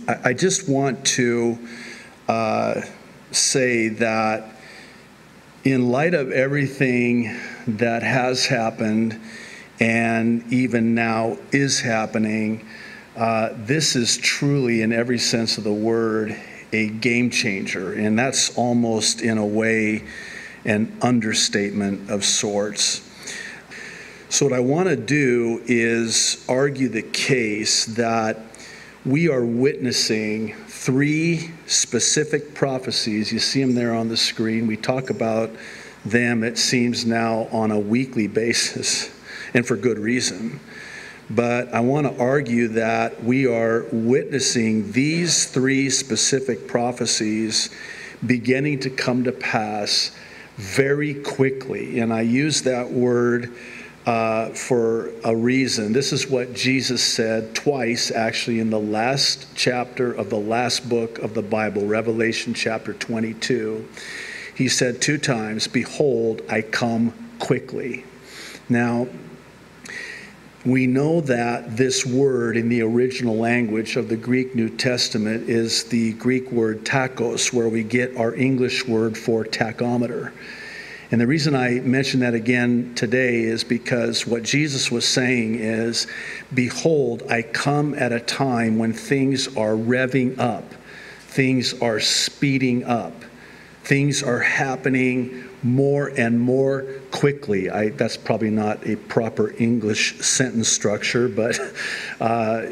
I just want to say that in light of everything that has happened and even now is happening, this is truly, in every sense of the word, a game changer. And that's almost, in a way, an understatement of sorts. So what I want to do is argue the case that we are witnessing three specific prophecies. You see them there on the screen. We talk about them, it seems now, on a weekly basis, and for good reason. But I want to argue that we are witnessing these three specific prophecies beginning to come to pass very quickly. And I use that word for a reason. This is what Jesus said twice, actually, in the last chapter of the last book of the Bible, Revelation chapter 22. He said two times, "Behold, I come quickly." Now, we know that this word in the original language of the Greek New Testament is the Greek word tachos, where we get our English word for tachometer. And the reason I mention that again today is because what Jesus was saying is, behold, I come at a time when things are revving up, things are speeding up, things are happening more and more quickly. That's probably not a proper English sentence structure, but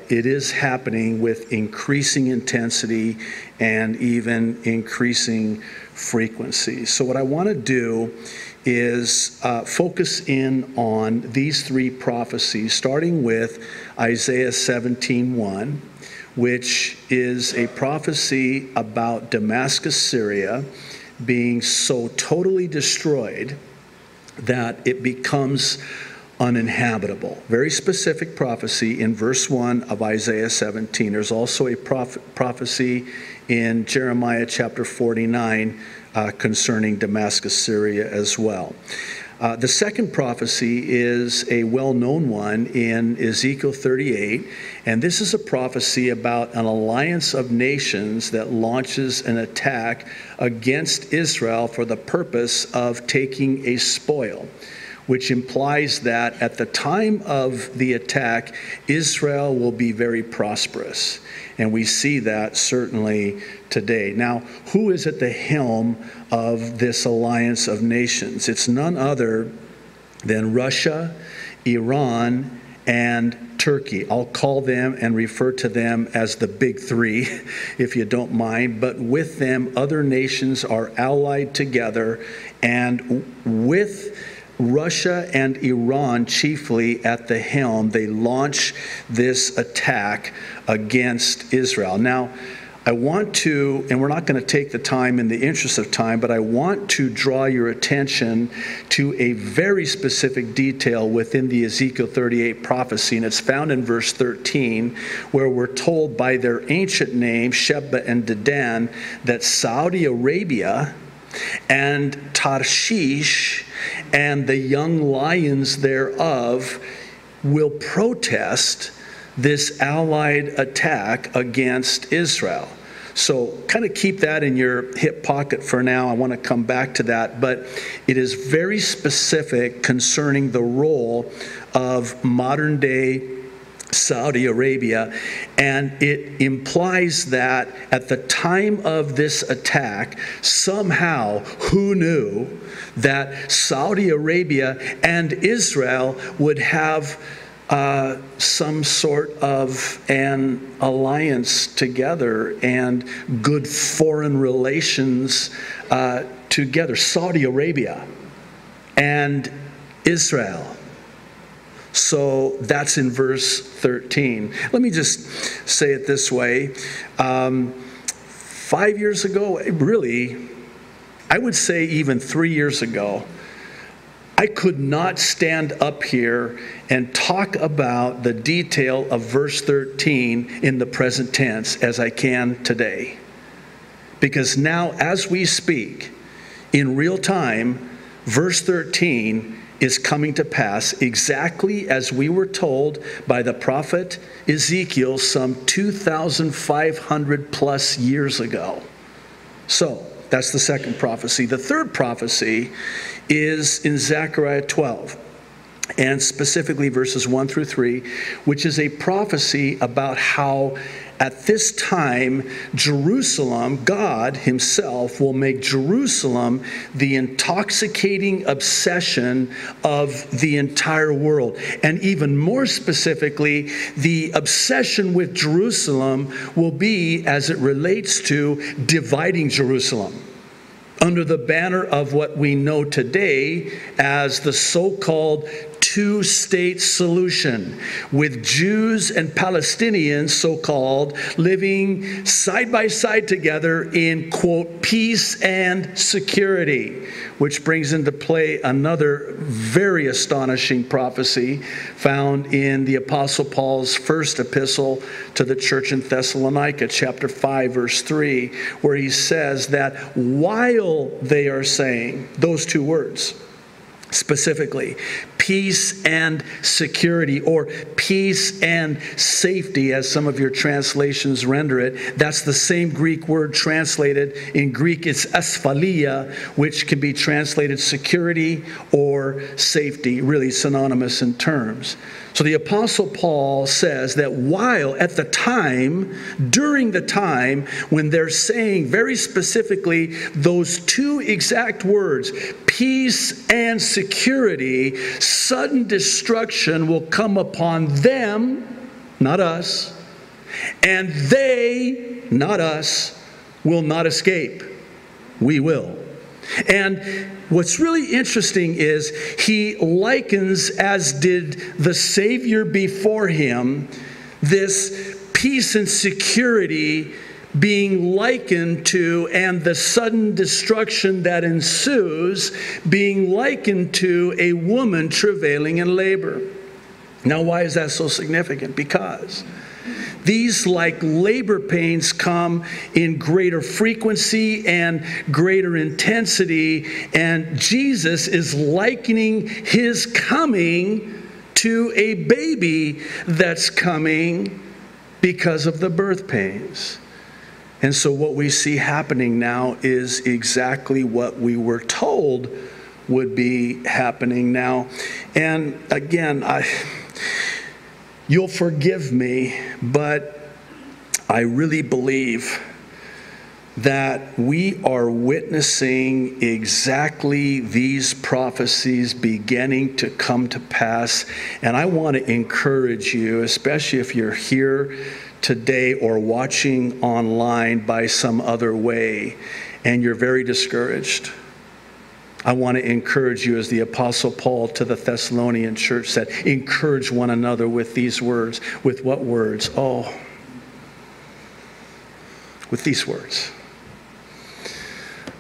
it is happening with increasing intensity and even increasing frequency. So what I want to do is focus in on these three prophecies, starting with Isaiah 17:1, which is a prophecy about Damascus, Syria, being so totally destroyed that it becomes uninhabitable. Very specific prophecy in verse 1 of Isaiah 17. There's also a prophecy in Jeremiah chapter 49 concerning Damascus, Syria as well. The second prophecy is a well-known one in Ezekiel 38, and this is a prophecy about an alliance of nations that launches an attack against Israel for the purpose of taking a spoil, which implies that at the time of the attack, Israel will be very prosperous. And we see that certainly today. Now, who is at the helm of this alliance of nations? It's none other than Russia, Iran, and Turkey. I'll call them and refer to them as the big three, if you don't mind. But with them, other nations are allied together, and with Russia and Iran chiefly at the helm, they launch this attack against Israel. Now, I want to, and we're not going to take the time in the interest of time, but I want to draw your attention to a very specific detail within the Ezekiel 38 prophecy, and it's found in verse 13, where we're told by their ancient name, Sheba and Dedan, that Saudi Arabia and Tarshish and the young lions thereof will protest this allied attack against Israel. So kind of keep that in your hip pocket for now. I want to come back to that, but it is very specific concerning the role of modern day Saudi Arabia, and it implies that at the time of this attack, somehow, who knew that Saudi Arabia and Israel would have some sort of an alliance together and good foreign relations together. Saudi Arabia and Israel. So that's in verse 13. Let me just say it this way. 5 years ago, really, I would say even 3 years ago, I could not stand up here and talk about the detail of verse 13 in the present tense as I can today. Because now, as we speak, in real time, verse 13 is coming to pass exactly as we were told by the prophet Ezekiel some 2,500 plus years ago. So, that's the second prophecy. The third prophecy is in Zechariah 12, and specifically verses 1 through 3, which is a prophecy about how at this time, Jerusalem, God himself, will make Jerusalem the intoxicating obsession of the entire world. And even more specifically, the obsession with Jerusalem will be as it relates to dividing Jerusalem under the banner of what we know today as the so-called two-state solution, with Jews and Palestinians, so-called, living side by side together in, quote, peace and security, which brings into play another very astonishing prophecy found in the Apostle Paul's first epistle to the church in Thessalonica, chapter 5, verse 3, where he says that while they are saying those two words, specifically, peace and security, or peace and safety, as some of your translations render it. That's the same Greek word translated. In Greek, it's asphalia, which can be translated security or safety, really synonymous in terms. So the Apostle Paul says that while at the time, during the time when they're saying very specifically those two exact words, peace and security, sudden destruction will come upon them, not us, and they, not us, will not escape. We will. And what's really interesting is he likens, as did the Savior before him, this peace and security being likened to, and the sudden destruction that ensues being likened to a woman travailing in labor. Now, why is that so significant? Because these, like labor pains, come in greater frequency and greater intensity, and Jesus is likening his coming to a baby that's coming because of the birth pains. And so what we see happening now is exactly what we were told would be happening now. And again, you'll forgive me, but I really believe that we are witnessing exactly these prophecies beginning to come to pass. And I want to encourage you, especially if you're here today or watching online by some other way and you're very discouraged. I want to encourage you, as the Apostle Paul to the Thessalonian church said, encourage one another with these words. With what words? Oh, with these words.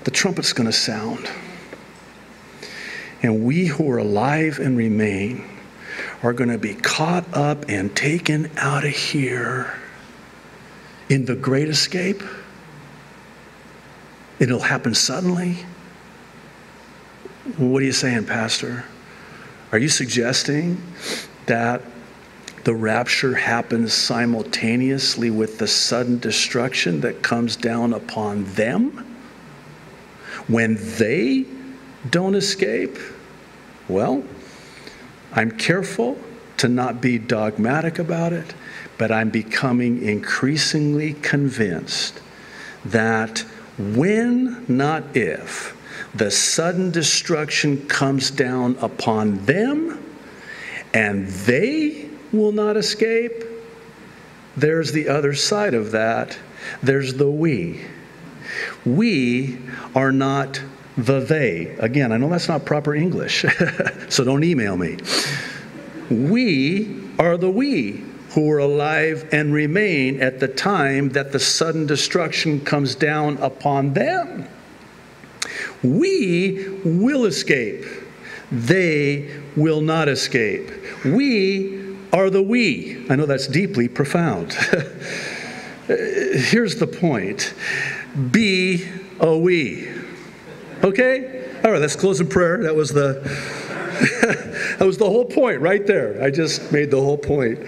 The trumpet's going to sound. And we who are alive and remain are going to be caught up and taken out of here in the great escape. It'll happen suddenly. What are you saying, Pastor? Are you suggesting that the rapture happens simultaneously with the sudden destruction that comes down upon them when they don't escape? Well, I'm careful to not be dogmatic about it, but I'm becoming increasingly convinced that when, not if, the sudden destruction comes down upon them and they will not escape, there's the other side of that. There's the we. We are not the they. Again, I know that's not proper English, so don't email me. We are the we who are alive and remain at the time that the sudden destruction comes down upon them. We will escape. They will not escape. We are the we. I know that's deeply profound. Here's the point. Be a we. Okay? All right, let's close in prayer. That was the That was the whole point right there. I just made the whole point.